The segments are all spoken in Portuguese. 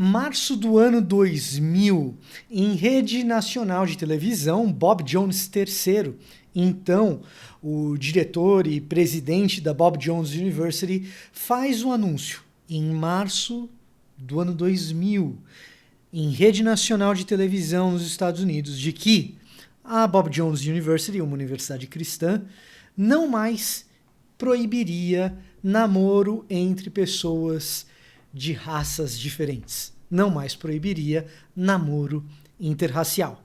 Março do ano 2000, em rede nacional de televisão, Bob Jones III, então o diretor e presidente da Bob Jones University, faz um anúncio em março do ano 2000, em rede nacional de televisão nos Estados Unidos, de que a Bob Jones University, uma universidade cristã, não mais proibiria namoro entre pessoas de raças diferentes. Não mais proibiria namoro interracial.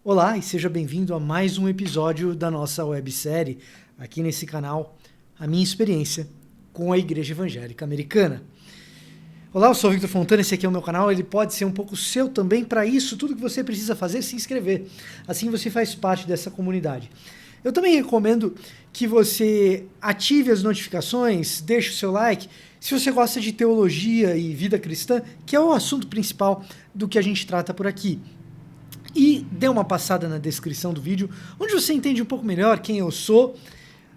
Olá e seja bem-vindo a mais um episódio da nossa websérie aqui nesse canal, a minha experiência com a Igreja Evangélica Americana. Olá, eu sou o Victor Fontana, esse aqui é o meu canal, ele pode ser um pouco seu também. Para isso, tudo que você precisa fazer é se inscrever. Assim você faz parte dessa comunidade. Eu também recomendo que você ative as notificações, deixe o seu like, se você gosta de teologia e vida cristã, que é o assunto principal do que a gente trata por aqui. E dê uma passada na descrição do vídeo, onde você entende um pouco melhor quem eu sou,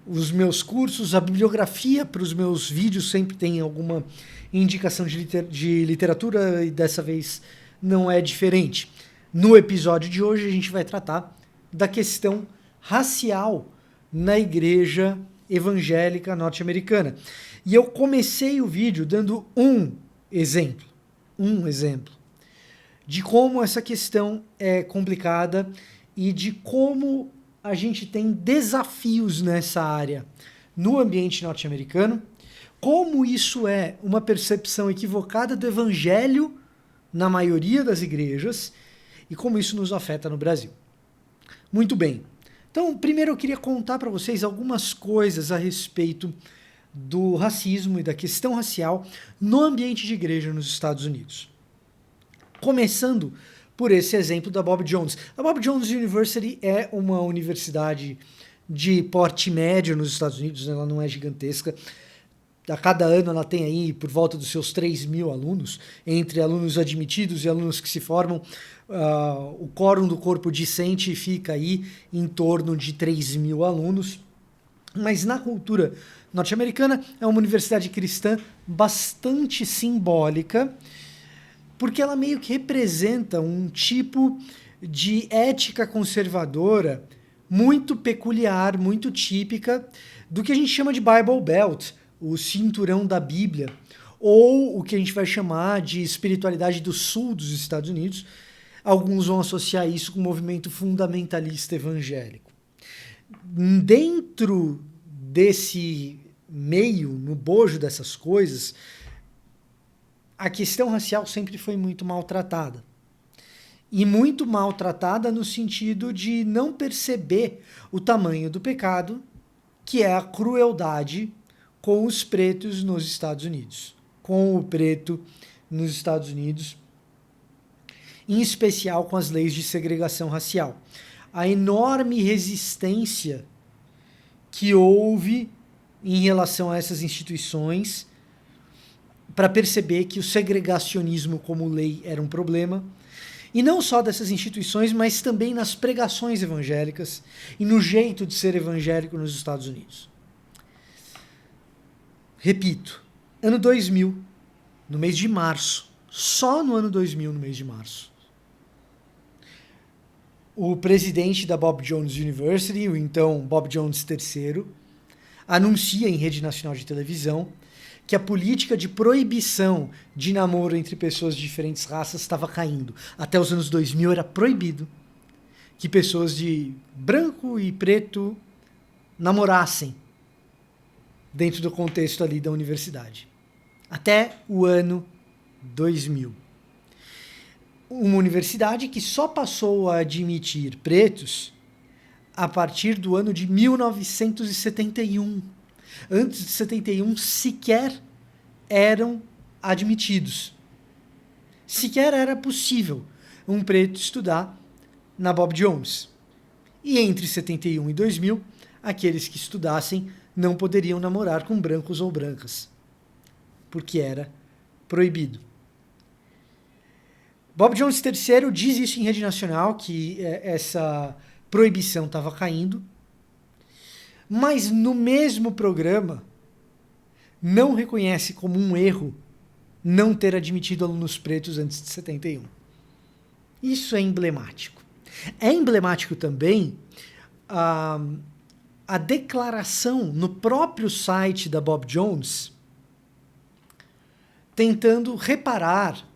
os meus cursos, a bibliografia para os meus vídeos sempre tem alguma indicação de literatura e dessa vez não é diferente. No episódio de hoje a gente vai tratar da questão racial na igreja evangélica norte-americana. E eu comecei o vídeo dando um exemplo de como essa questão é complicada e de como a gente tem desafios nessa área no ambiente norte-americano, como isso é uma percepção equivocada do evangelho na maioria das igrejas e como isso nos afeta no Brasil. Muito bem. Então, primeiro eu queria contar para vocês algumas coisas a respeito do racismo e da questão racial no ambiente de igreja nos Estados Unidos. Começando por esse exemplo da Bob Jones. A Bob Jones University é uma universidade de porte médio nos Estados Unidos, ela não é gigantesca. A cada ano ela tem aí por volta dos seus 3.000 alunos, entre alunos admitidos e alunos que se formam. O quórum do corpo discente fica aí em torno de 3.000 alunos. Mas na cultura norte-americana é uma universidade cristã bastante simbólica, porque ela meio que representa um tipo de ética conservadora muito peculiar, muito típica do que a gente chama de Bible Belt, o cinturão da Bíblia, ou o que a gente vai chamar de espiritualidade do sul dos Estados Unidos. Alguns vão associar isso com o movimento fundamentalista evangélico. Dentro desse meio, no bojo dessas coisas, a questão racial sempre foi muito maltratada. E muito maltratada no sentido de não perceber o tamanho do pecado, que é a crueldade com os pretos nos Estados Unidos. Com o preto nos Estados Unidos, em especial com as leis de segregação racial. A enorme resistência que houve em relação a essas instituições para perceber que o segregacionismo como lei era um problema, e não só dessas instituições, mas também nas pregações evangélicas e no jeito de ser evangélico nos Estados Unidos. Repito, ano 2000, no mês de março, só no ano 2000, no mês de março, o presidente da Bob Jones University, o então Bob Jones III, anuncia em rede nacional de televisão que a política de proibição de namoro entre pessoas de diferentes raças estava caindo. Até os anos 2000 era proibido que pessoas de branco e preto namorassem dentro do contexto ali da universidade. Até o ano 2000. Uma universidade que só passou a admitir pretos a partir do ano de 1971. Antes de 71, sequer eram admitidos. Sequer era possível um preto estudar na Bob Jones. E entre 71 e 2000, aqueles que estudassem não poderiam namorar com brancos ou brancas, porque era proibido. Bob Jones III diz isso em rede nacional, que essa proibição estava caindo, mas no mesmo programa não reconhece como um erro não ter admitido alunos pretos antes de 71. Isso é emblemático. É emblemático também a declaração no próprio site da Bob Jones, tentando reparar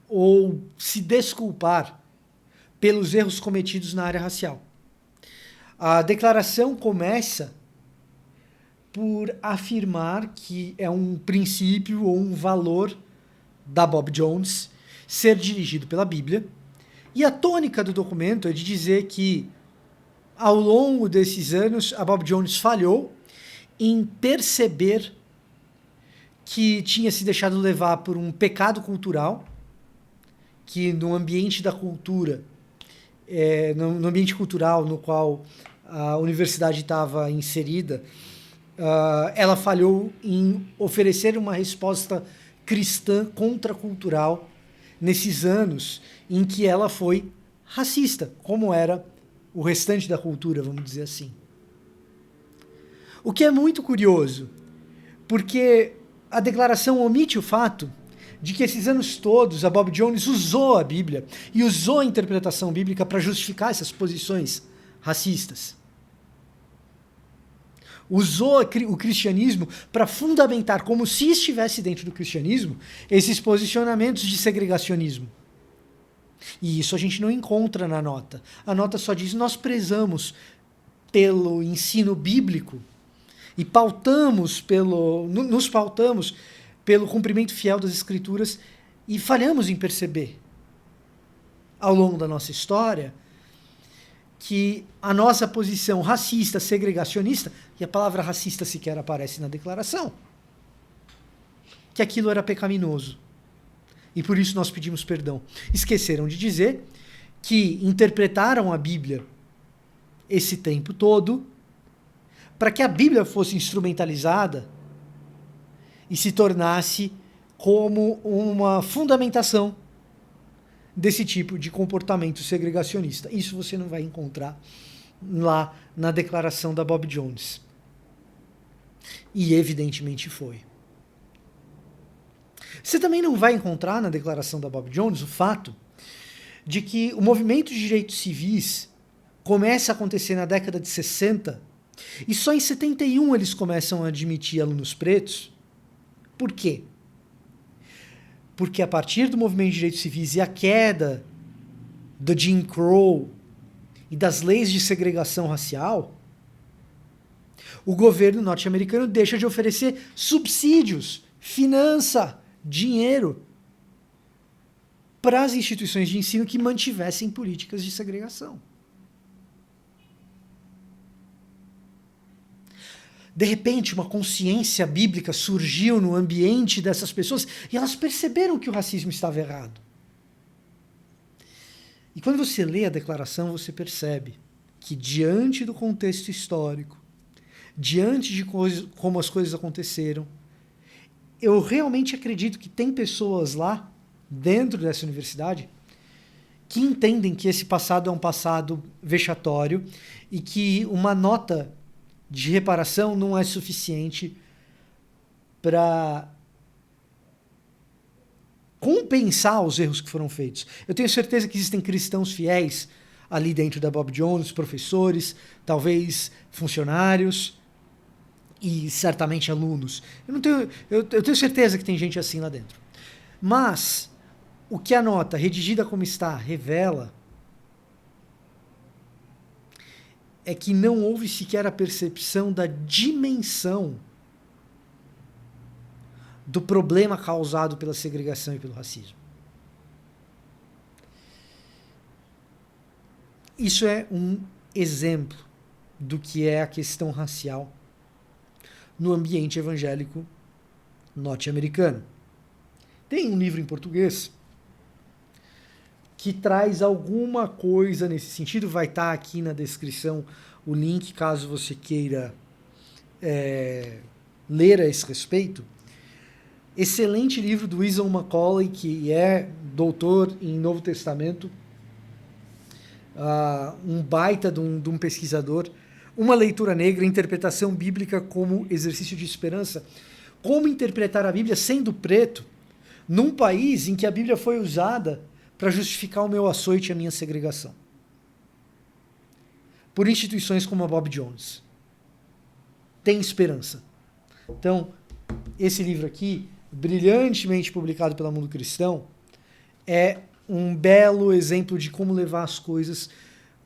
ou se desculpar pelos erros cometidos na área racial. A declaração começa por afirmar que é um princípio ou um valor da Bob Jones ser dirigido pela Bíblia, e a tônica do documento é de dizer que, ao longo desses anos, a Bob Jones falhou em perceber que tinha se deixado levar por um pecado cultural, que no ambiente da cultura, no ambiente cultural no qual a universidade estava inserida, ela falhou em oferecer uma resposta cristã contracultural nesses anos em que ela foi racista, como era o restante da cultura, vamos dizer assim. O que é muito curioso, porque a declaração omite o fato de que esses anos todos a Bob Jones usou a Bíblia e usou a interpretação bíblica para justificar essas posições racistas. Usou o cristianismo para fundamentar, como se estivesse dentro do cristianismo, esses posicionamentos de segregacionismo. E isso a gente não encontra na nota. A nota só diz: nós prezamos pelo ensino bíblico e nos pautamos pelo cumprimento fiel das Escrituras e falhamos em perceber, ao longo da nossa história, que a nossa posição racista, segregacionista, e a palavra racista sequer aparece na declaração, que aquilo era pecaminoso. E por isso nós pedimos perdão. Esqueceram de dizer que interpretaram a Bíblia esse tempo todo para que a Bíblia fosse instrumentalizada e se tornasse como uma fundamentação desse tipo de comportamento segregacionista. Isso você não vai encontrar lá na declaração da Bob Jones. E evidentemente foi. Você também não vai encontrar na declaração da Bob Jones o fato de que o movimento de direitos civis começa a acontecer na década de 60 e só em 71 eles começam a admitir alunos pretos. Por quê? Porque a partir do movimento de direitos civis e a queda do Jim Crow e das leis de segregação racial, o governo norte-americano deixa de oferecer subsídios, finança, dinheiro para as instituições de ensino que mantivessem políticas de segregação. De repente, uma consciência bíblica surgiu no ambiente dessas pessoas e elas perceberam que o racismo estava errado. E quando você lê a declaração, você percebe que, diante do contexto histórico, diante de como as coisas aconteceram, eu realmente acredito que tem pessoas lá, dentro dessa universidade, que entendem que esse passado é um passado vexatório e que uma nota de reparação não é suficiente para compensar os erros que foram feitos. Eu tenho certeza que existem cristãos fiéis ali dentro da Bob Jones, professores, talvez funcionários e certamente alunos. Eu tenho certeza que tem gente assim lá dentro. Mas o que a nota, redigida como está, revela é que não houve sequer a percepção da dimensão do problema causado pela segregação e pelo racismo. Isso é um exemplo do que é a questão racial no ambiente evangélico norte-americano. Tem um livro em português que traz alguma coisa nesse sentido, vai estar aqui na descrição o link, caso você queira ler a esse respeito. Excelente livro do Wilson Macaulay, que é doutor em Novo Testamento, um baita de um pesquisador, Uma Leitura Negra, Interpretação Bíblica como Exercício de Esperança, como interpretar a Bíblia sendo preto, num país em que a Bíblia foi usada para justificar o meu açoite e a minha segregação. Por instituições como a Bob Jones. Tem esperança. Então, esse livro aqui, brilhantemente publicado pela Mundo Cristão, é um belo exemplo de como levar as coisas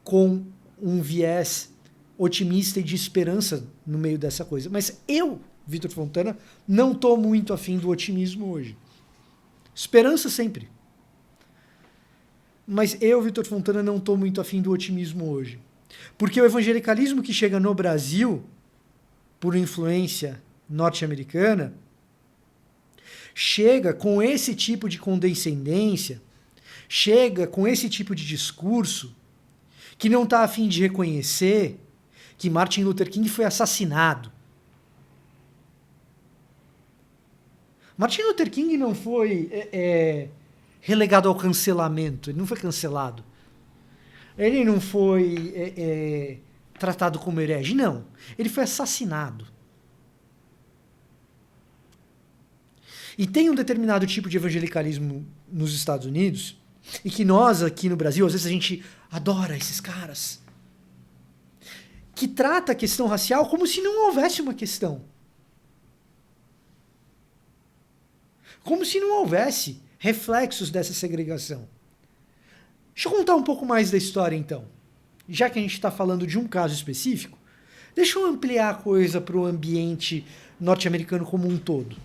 com um viés otimista e de esperança no meio dessa coisa. Mas eu, Vitor Fontana, não estou muito afim do otimismo hoje. Esperança sempre. Mas eu, Vitor Fontana, não estou muito afim do otimismo hoje. Porque o evangelicalismo que chega no Brasil, por influência norte-americana, chega com esse tipo de condescendência, chega com esse tipo de discurso, que não está a fim de reconhecer que Martin Luther King foi assassinado. Martin Luther King não foi relegado ao cancelamento, ele não foi cancelado. Ele não foi tratado como herege, não. Ele foi assassinado. E tem um determinado tipo de evangelicalismo nos Estados Unidos, e que nós aqui no Brasil, às vezes a gente adora esses caras, que trata a questão racial como se não houvesse uma questão. Como se não houvesse reflexos dessa segregação. Deixa eu contar um pouco mais da história, então. Já que a gente está falando de um caso específico, deixa eu ampliar a coisa para o ambiente norte-americano como um todo.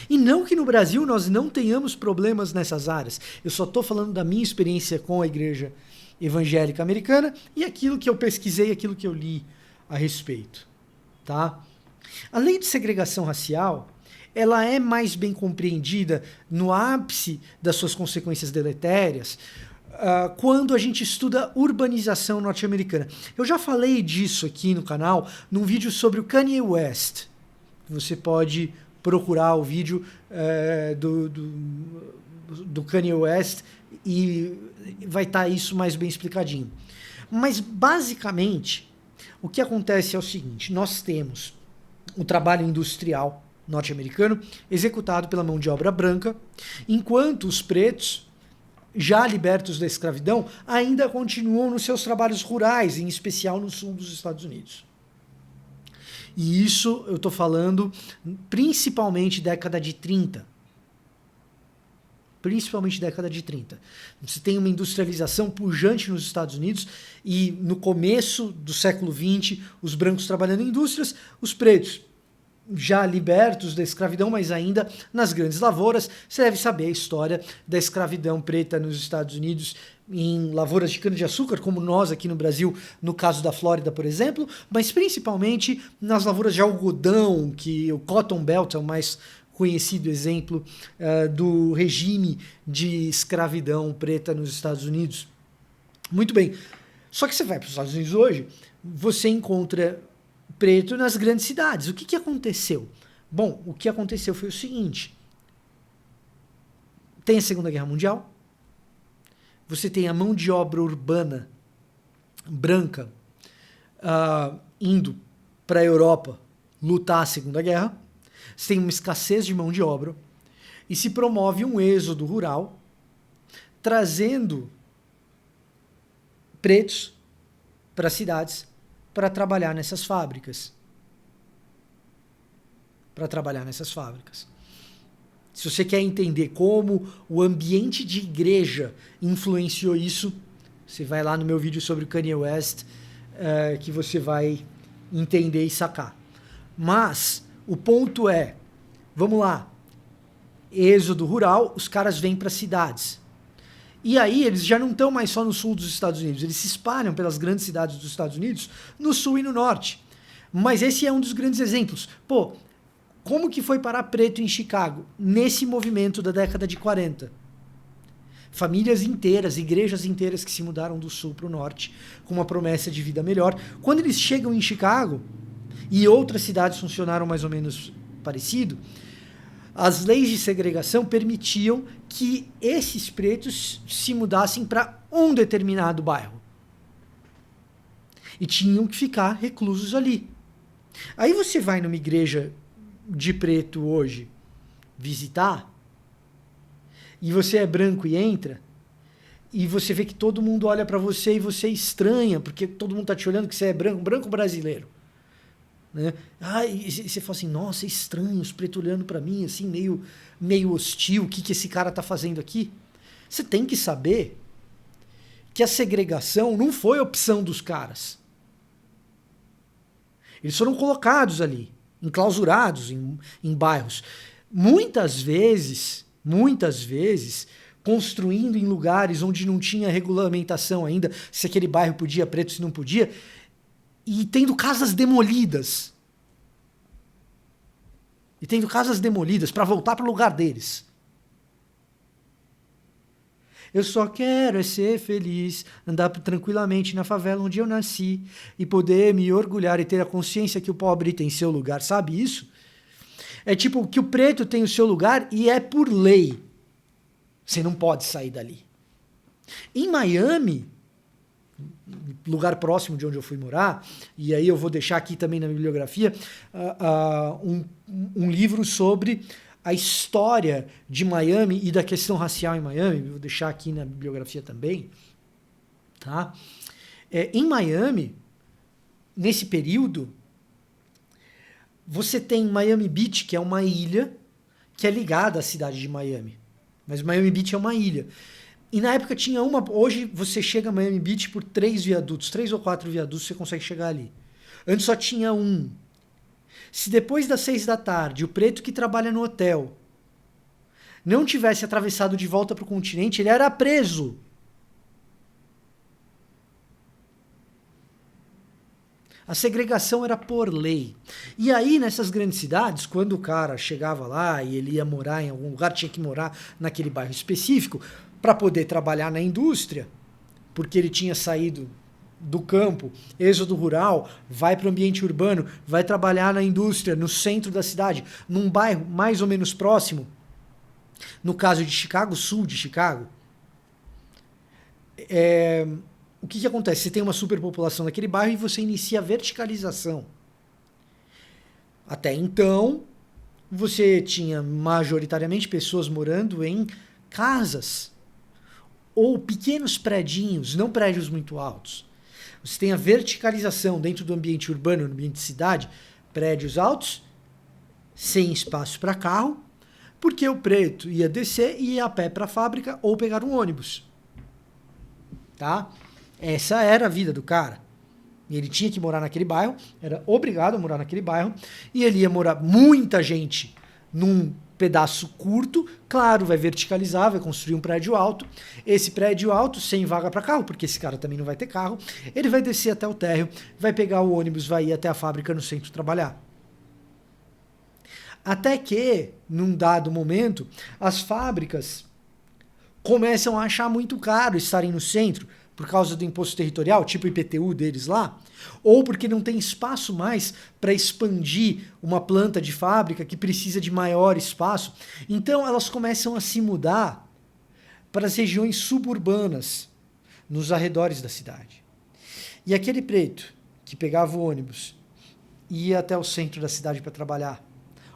E não que no Brasil nós não tenhamos problemas nessas áreas. Eu só estou falando da minha experiência com a igreja evangélica americana e aquilo que eu pesquisei, aquilo que eu li a respeito. Tá? A lei de segregação racial, ela é mais bem compreendida no ápice das suas consequências deletérias quando a gente estuda urbanização norte-americana. Eu já falei disso aqui no canal num vídeo sobre o Kanye West. Você pode procurar o vídeo do Kanye West e vai estar isso mais bem explicadinho. Mas, basicamente, o que acontece é o seguinte: nós temos o trabalho industrial norte-americano executado pela mão de obra branca, enquanto os pretos, já libertos da escravidão, ainda continuam nos seus trabalhos rurais, em especial no sul dos Estados Unidos. E isso eu estou falando principalmente década de 30. Principalmente década de 30. Você tem uma industrialização pujante nos Estados Unidos e no começo do século XX, os brancos trabalhando em indústrias, os pretos já libertos da escravidão, mas ainda nas grandes lavouras. Você deve saber a história da escravidão preta nos Estados Unidos em lavouras de cana-de-açúcar, como nós aqui no Brasil, no caso da Flórida, por exemplo, mas principalmente nas lavouras de algodão, que o Cotton Belt é o mais conhecido exemplo do regime de escravidão preta nos Estados Unidos. Muito bem. Só que você vai para os Estados Unidos hoje, você encontra preto nas grandes cidades. O que aconteceu? Bom, o que aconteceu foi o seguinte: tem a Segunda Guerra Mundial, você tem a mão de obra urbana branca indo para a Europa lutar a Segunda Guerra, você tem uma escassez de mão de obra e se promove um êxodo rural, trazendo pretos para as cidades para trabalhar nessas fábricas. Se você quer entender como o ambiente de igreja influenciou isso, você vai lá no meu vídeo sobre o Kanye West, que você vai entender e sacar. Mas o ponto é, vamos lá, êxodo rural, os caras vêm para cidades. E aí eles já não estão mais só no sul dos Estados Unidos, eles se espalham pelas grandes cidades dos Estados Unidos, no sul e no norte. Mas esse é um dos grandes exemplos. Pô, como que foi parar preto em Chicago? Nesse movimento da década de 40. Famílias inteiras, igrejas inteiras que se mudaram do sul para o norte, com uma promessa de vida melhor. Quando eles chegam em Chicago, e outras cidades funcionaram mais ou menos parecido, as leis de segregação permitiam que esses pretos se mudassem para um determinado bairro. E tinham que ficar reclusos ali. Aí você vai numa igreja de preto hoje, visitar, e você é branco e entra, e você vê que todo mundo olha para você e você estranha, porque todo mundo tá te olhando que você é branco, branco brasileiro. Né? E você fala assim, nossa, é estranho, os pretos olhando para mim, assim, meio hostil, o que esse cara tá fazendo aqui? Você tem que saber que a segregação não foi opção dos caras. Eles foram colocados ali, enclausurados em bairros. Muitas vezes, construindo em lugares onde não tinha regulamentação ainda, se aquele bairro podia, preto se não podia, e tendo casas demolidas. Para voltar para o lugar deles. Eu só quero ser feliz, andar tranquilamente na favela onde eu nasci e poder me orgulhar e ter a consciência que o pobre tem seu lugar. Sabe isso? É tipo que o preto tem o seu lugar e é por lei. Você não pode sair dali. Em Miami, lugar próximo de onde eu fui morar, e aí eu vou deixar aqui também na bibliografia um livro sobre a história de Miami e da questão racial em Miami, vou deixar aqui na bibliografia também, tá? Em Miami, nesse período, você tem Miami Beach, que é uma ilha que é ligada à cidade de Miami, mas Miami Beach é uma ilha. E na época tinha hoje você chega a Miami Beach por 3 ou 4 viadutos, você consegue chegar ali. Antes só tinha um. Se depois das 6 da tarde o preto que trabalha no hotel não tivesse atravessado de volta para o continente, ele era preso. A segregação era por lei. E aí, nessas grandes cidades, quando o cara chegava lá e ele ia morar em algum lugar, tinha que morar naquele bairro específico para poder trabalhar na indústria, porque ele tinha saído do campo, êxodo rural, vai para o ambiente urbano, vai trabalhar na indústria, no centro da cidade, num bairro mais ou menos próximo. No caso de Chicago, sul de Chicago, o que acontece? Você tem uma superpopulação naquele bairro e você inicia a verticalização. Até então, você tinha majoritariamente pessoas morando em casas ou pequenos predinhos, não prédios muito altos. Você tem a verticalização dentro do ambiente urbano, no ambiente de cidade, prédios altos, sem espaço para carro, porque o preto ia descer e ia a pé para a fábrica ou pegar um ônibus. Tá? Essa era a vida do cara. E ele tinha que morar naquele bairro, era obrigado a morar naquele bairro, e ele ia morar muita gente num pedaço curto, claro, vai verticalizar, vai construir um prédio alto. Esse prédio alto, sem vaga para carro, porque esse cara também não vai ter carro, ele vai descer até o térreo, vai pegar o ônibus, vai ir até a fábrica no centro trabalhar. Até que, num dado momento, as fábricas começam a achar muito caro estarem no centro, por causa do imposto territorial, tipo o IPTU deles lá, ou porque não tem espaço mais para expandir uma planta de fábrica que precisa de maior espaço. Então elas começam a se mudar para as regiões suburbanas, nos arredores da cidade. E aquele preto que pegava o ônibus, ia até o centro da cidade para trabalhar,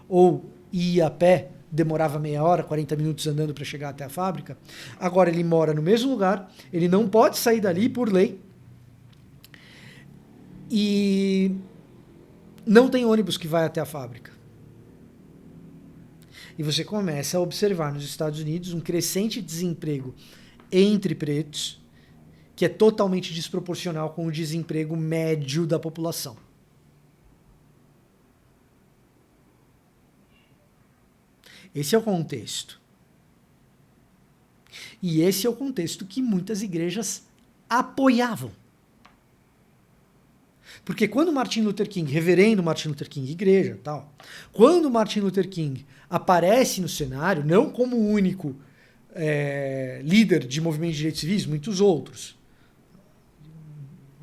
ou ia a pé, demorava meia hora, 40 minutos andando para chegar até a fábrica. Agora ele mora no mesmo lugar, ele não pode sair dali por lei. E não tem ônibus que vai até a fábrica. E você começa a observar nos Estados Unidos um crescente desemprego entre pretos, que é totalmente desproporcional com o desemprego médio da população. Esse é o contexto. E esse é o contexto que muitas igrejas apoiavam. Porque quando Martin Luther King, reverendo Martin Luther King, igreja, tal, quando Martin Luther King aparece no cenário, não como o único líder de movimento de direitos civis, muitos outros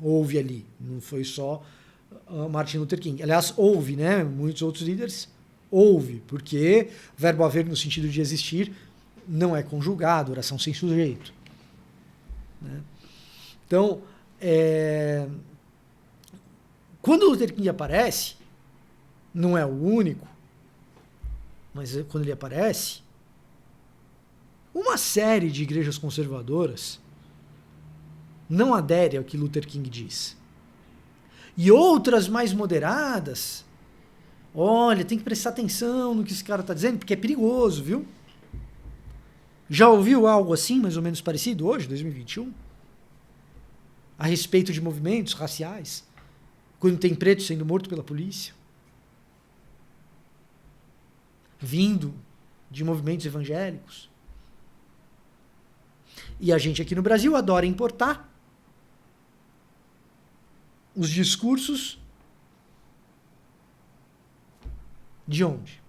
houve ali, não foi só Martin Luther King. Aliás, houve, né, muitos outros líderes. Houve, porque verbo haver no sentido de existir não é conjugado, oração sem sujeito. Né? Então, quando Luther King aparece, não é o único, mas quando ele aparece, uma série de igrejas conservadoras não adere ao que Luther King diz. E outras mais moderadas, olha, tem que prestar atenção no que esse cara está dizendo, porque é perigoso, viu? Já ouviu algo assim, mais ou menos parecido hoje, 2021? A respeito de movimentos raciais? Quando tem preto sendo morto pela polícia? Vindo de movimentos evangélicos? E a gente aqui no Brasil adora importar os discursos de onde?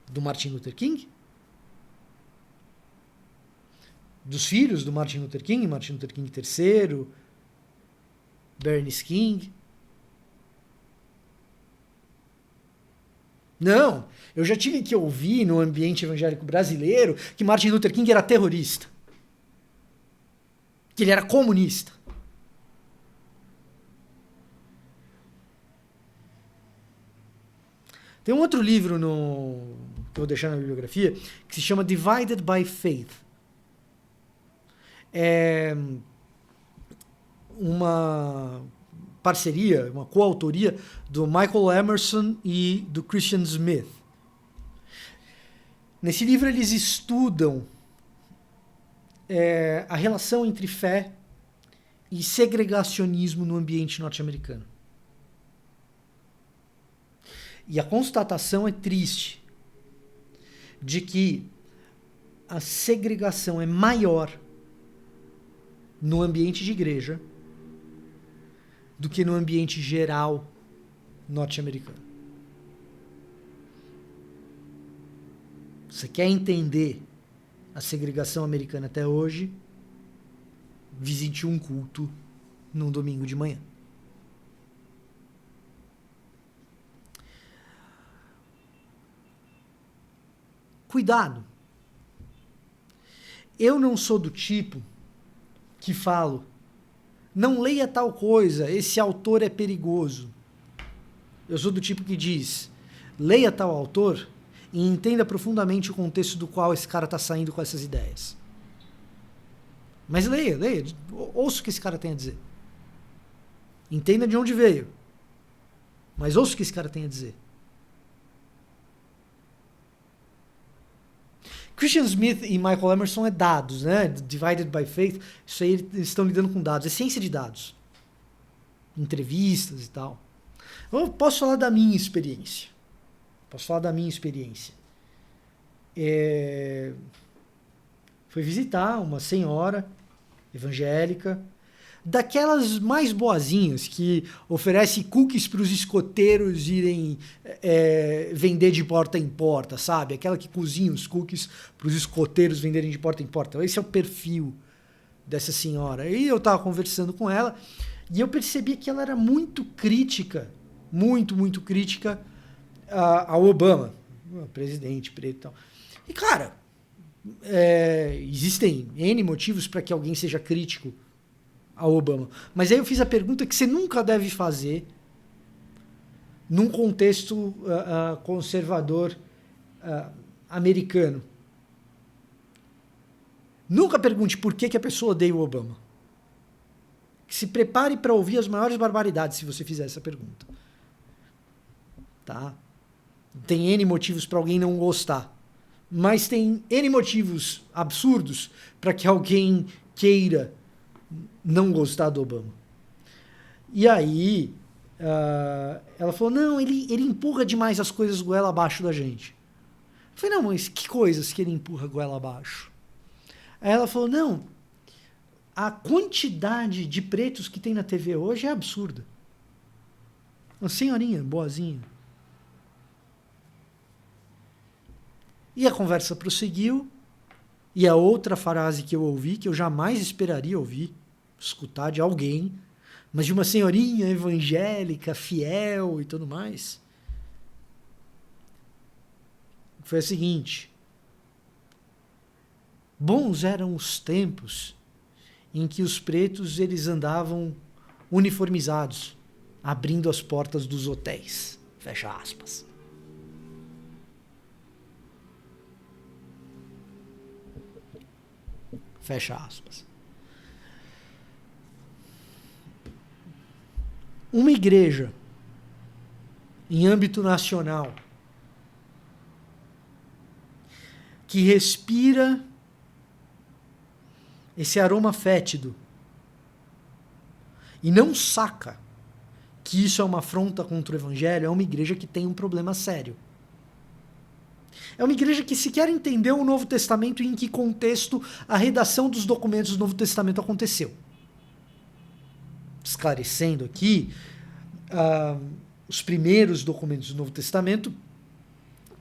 Do Martin Luther King? Dos filhos do Martin Luther King III, Bernice King? Não, eu já tive que ouvir no ambiente evangélico brasileiro que Martin Luther King era terrorista. Que ele era comunista. Tem um outro livro que eu vou deixar na bibliografia que se chama Divided by Faith. É uma parceria, uma coautoria do Michael Emerson e do Christian Smith. Nesse livro eles estudam a relação entre fé e segregacionismo no ambiente norte-americano. E a constatação é triste de que a segregação é maior no ambiente de igreja do que no ambiente geral norte-americano. Você quer entender a segregação americana até hoje? Visite um culto num domingo de manhã. Cuidado. Eu não sou do tipo que falo, não leia tal coisa, esse autor é perigoso. Eu sou do tipo que diz, leia tal autor e entenda profundamente o contexto do qual esse cara está saindo com essas ideias. Mas leia, ouça o que esse cara tem a dizer. Entenda de onde veio, mas ouça o que esse cara tem a dizer. Christian Smith e Michael Emerson é dados, né? Divided by Faith, isso aí eles estão lidando com dados, é ciência de dados. Entrevistas e tal. Eu posso falar da minha experiência. Fui visitar uma senhora evangélica, daquelas mais boazinhas, que oferece cookies para os escoteiros irem vender de porta em porta, sabe? Aquela que cozinha os cookies para os escoteiros venderem de porta em porta. Esse é o perfil dessa senhora. E eu estava conversando com ela e eu percebi que ela era muito crítica, muito crítica ao Obama, presidente preto e tal. E, cara, existem N motivos para que alguém seja crítico ao Obama. Mas aí eu fiz a pergunta que você nunca deve fazer num contexto conservador americano. Nunca pergunte por que a pessoa odeia o Obama. Se prepare para ouvir as maiores barbaridades se você fizer essa pergunta. Tá? Tem N motivos para alguém não gostar. Mas tem N motivos absurdos para que alguém queira não gostar do Obama. E aí, ela falou, não, ele empurra demais as coisas goela abaixo da gente. Eu falei, não, mas que coisas que ele empurra goela abaixo? Aí ela falou, não, a quantidade de pretos que tem na TV hoje é absurda. Uma senhorinha boazinha. E a conversa prosseguiu, e a outra frase que eu ouvi, que eu jamais esperaria escutar de alguém, mas de uma senhorinha evangélica, fiel e tudo mais, foi a seguinte: bons eram os tempos em que os pretos eles andavam uniformizados, abrindo as portas dos hotéis. Fecha aspas. Fecha aspas. Uma igreja em âmbito nacional que respira esse aroma fétido e não saca que isso é uma afronta contra o evangelho, é uma igreja que tem um problema sério. É uma igreja que sequer entendeu o Novo Testamento e em que contexto a redação dos documentos do Novo Testamento aconteceu. Esclarecendo aqui, os primeiros documentos do Novo Testamento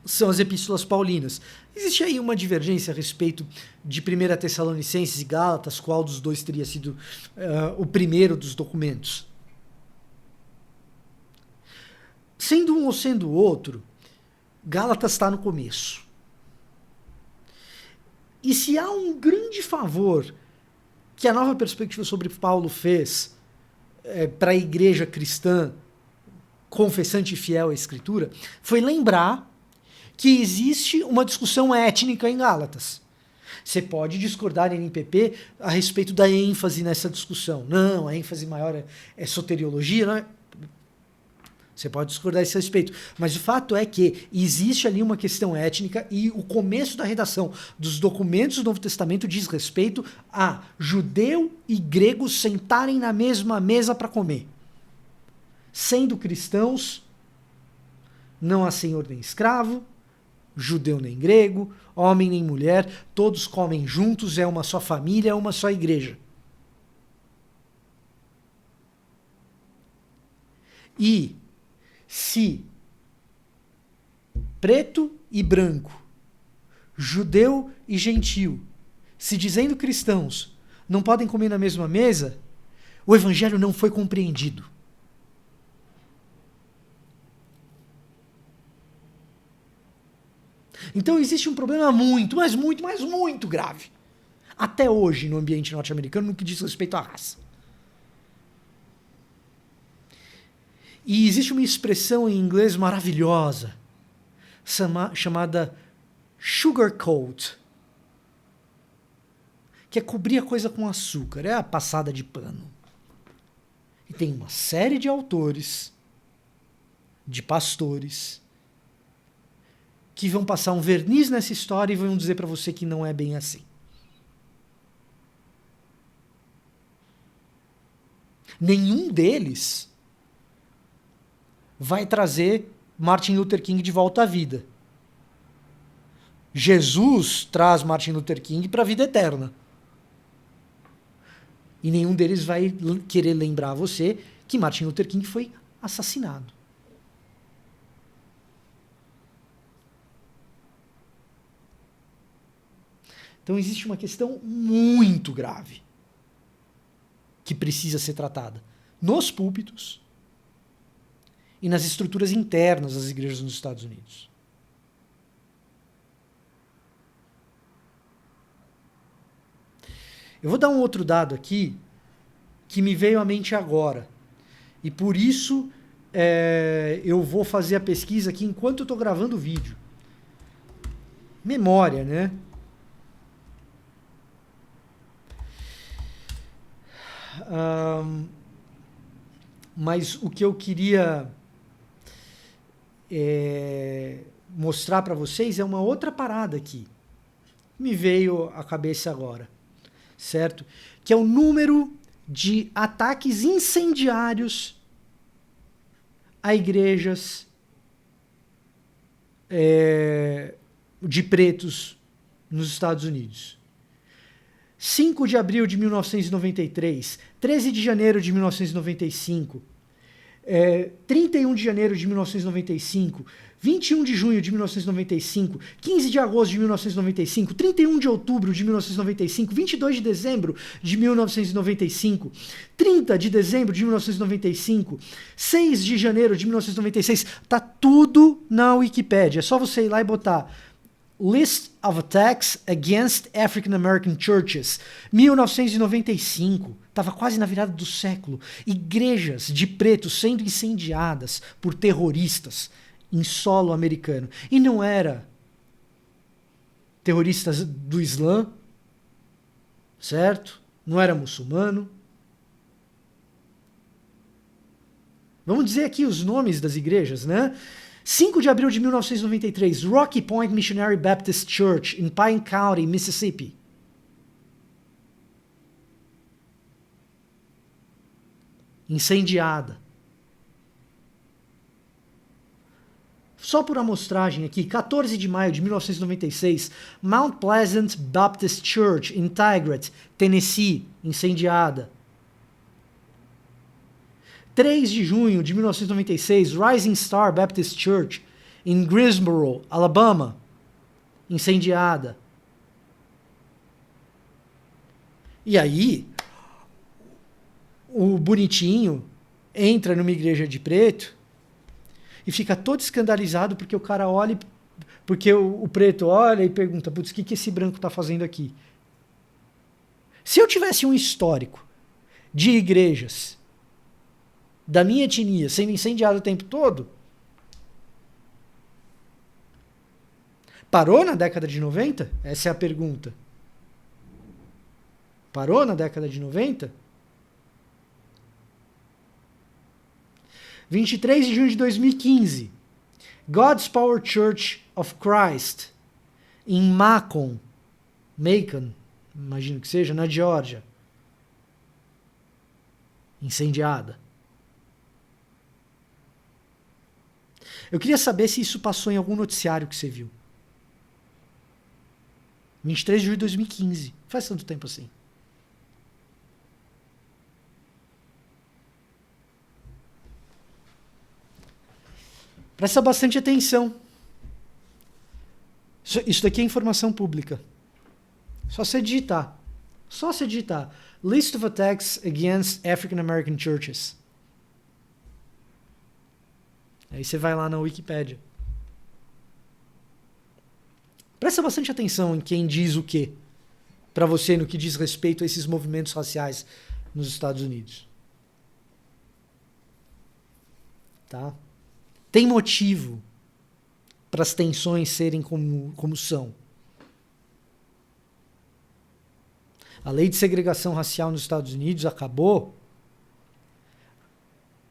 são as epístolas paulinas. Existe aí uma divergência a respeito de 1 Tessalonicenses e Gálatas, qual dos dois teria sido o primeiro dos documentos. Sendo um ou sendo o outro, Gálatas está no começo. E se há um grande favor que a Nova Perspectiva sobre Paulo fez para a igreja cristã confessante e fiel à Escritura, foi lembrar que existe uma discussão étnica em Gálatas. Você pode discordar em NPP a respeito da ênfase nessa discussão. Não, a ênfase maior é soteriologia, não é? Você pode discordar a esse respeito. Mas o fato é que existe ali uma questão étnica e o começo da redação dos documentos do Novo Testamento diz respeito a judeu e grego sentarem na mesma mesa para comer. Sendo cristãos, não há senhor nem escravo, judeu nem grego, homem nem mulher, todos comem juntos, é uma só família, é uma só igreja. E se preto e branco, judeu e gentil, se dizendo cristãos, não podem comer na mesma mesa, o evangelho não foi compreendido. Então existe um problema muito, mas muito grave, até hoje no ambiente norte-americano no que diz respeito à raça. E existe uma expressão em inglês maravilhosa, chamada sugarcoat, que é cobrir a coisa com açúcar, é a passada de pano. E tem uma série de autores, de pastores, que vão passar um verniz nessa história e vão dizer para você que não é bem assim. Nenhum deles vai trazer Martin Luther King de volta à vida. Jesus traz Martin Luther King para a vida eterna. E nenhum deles vai querer lembrar a você que Martin Luther King foi assassinado. Então existe uma questão muito grave que precisa ser tratada nos púlpitos e nas estruturas internas das igrejas nos Estados Unidos. Eu vou dar um outro dado aqui que me veio à mente agora. E por isso eu vou fazer a pesquisa aqui enquanto eu estou gravando o vídeo. Memória, né? Mas o que eu queria mostrar para vocês é uma outra parada aqui. Me veio à cabeça agora, certo? Que é o número de ataques incendiários a igrejas de pretos nos Estados Unidos. 5 de abril de 1993, 13 de janeiro de 1995, 31 de janeiro de 1995, 21 de junho de 1995, 15 de agosto de 1995, 31 de outubro de 1995, 22 de dezembro de 1995, 30 de dezembro de 1995, 6 de janeiro de 1996. Tá tudo na Wikipédia. É só você ir lá e botar List of Attacks Against African American Churches, 1995, estava quase na virada do século, igrejas de pretos sendo incendiadas por terroristas em solo americano. E não era terroristas do Islã, certo? Não era muçulmano. Vamos dizer aqui os nomes das igrejas, né? 5 de abril de 1993, Rocky Point Missionary Baptist Church, em Pine County, Mississippi. Incendiada. Só por amostragem aqui, 14 de maio de 1996, Mount Pleasant Baptist Church, em Tigard, Tennessee, incendiada. 3 de junho de 1996, Rising Star Baptist Church, em Greensboro, Alabama, incendiada. E aí, o bonitinho entra numa igreja de preto e fica todo escandalizado porque o cara olha, porque o preto olha e pergunta, putz, o que esse branco está fazendo aqui? Se eu tivesse um histórico de igrejas da minha etnia sendo incendiado o tempo todo, parou na década de 90? Essa é a pergunta. Parou na década de 90? 23 de junho de 2015, God's Power Church of Christ, em Macon, imagino que seja, na Geórgia, incendiada. Eu queria saber se isso passou em algum noticiário que você viu. 23 de julho de 2015, faz tanto tempo assim. Presta bastante atenção. Isso daqui é informação pública. Só você digitar. List of attacks against African American churches. Aí você vai lá na Wikipédia. Presta bastante atenção em quem diz o quê para você no que diz respeito a esses movimentos raciais nos Estados Unidos. Tá? Tem motivo para as tensões serem como são. A lei de segregação racial nos Estados Unidos acabou,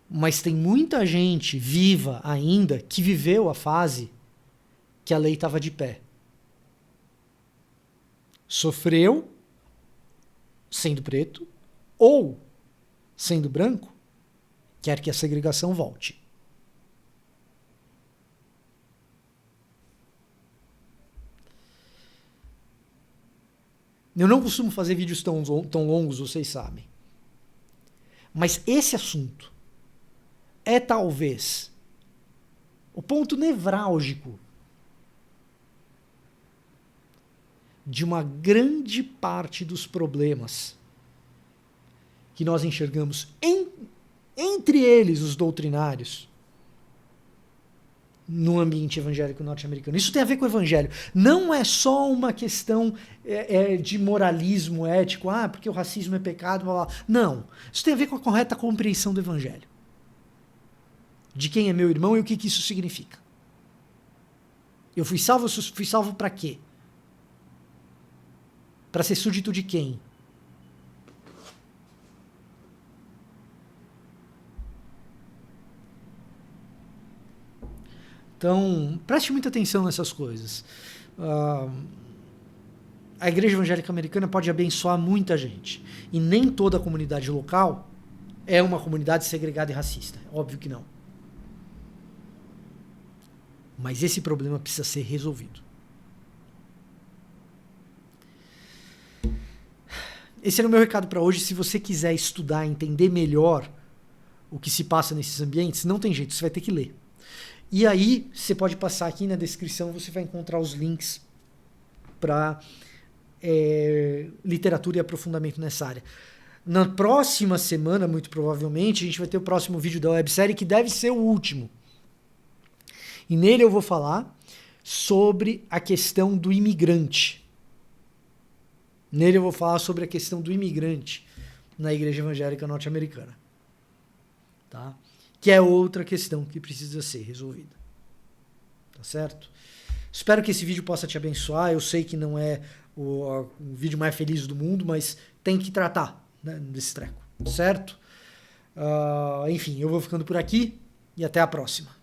mas tem muita gente viva ainda que viveu a fase que a lei estava de pé. Sofreu sendo preto ou sendo branco, quer que a segregação volte. Eu não costumo fazer vídeos tão longos, vocês sabem. Mas esse assunto é talvez o ponto nevrálgico de uma grande parte dos problemas que nós enxergamos, entre eles os doutrinários, no ambiente evangélico norte-americano. Isso tem a ver com o evangelho. Não é só uma questão de moralismo ético, porque o racismo é pecado, blá, blá. Não. Isso tem a ver com a correta compreensão do evangelho. De quem é meu irmão e o que isso significa. Eu fui salvo para quê? Para ser súdito de quem? Então, preste muita atenção nessas coisas. A Igreja Evangélica Americana pode abençoar muita gente. E nem toda a comunidade local é uma comunidade segregada e racista. Óbvio que não. Mas esse problema precisa ser resolvido. Esse era o meu recado para hoje. Se você quiser estudar, entender melhor o que se passa nesses ambientes, não tem jeito, você vai ter que ler. E aí, você pode passar aqui na descrição, você vai encontrar os links para literatura e aprofundamento nessa área. Na próxima semana, muito provavelmente, a gente vai ter o próximo vídeo da websérie, que deve ser o último. E nele eu vou falar sobre a questão do imigrante. Nele eu vou falar sobre a questão do imigrante na Igreja Evangélica Norte-Americana. Tá? Que é outra questão que precisa ser resolvida. Tá certo? Espero que esse vídeo possa te abençoar. Eu sei que não é o vídeo mais feliz do mundo, mas tem que tratar, né, desse treco, certo? Enfim, eu vou ficando por aqui e até a próxima.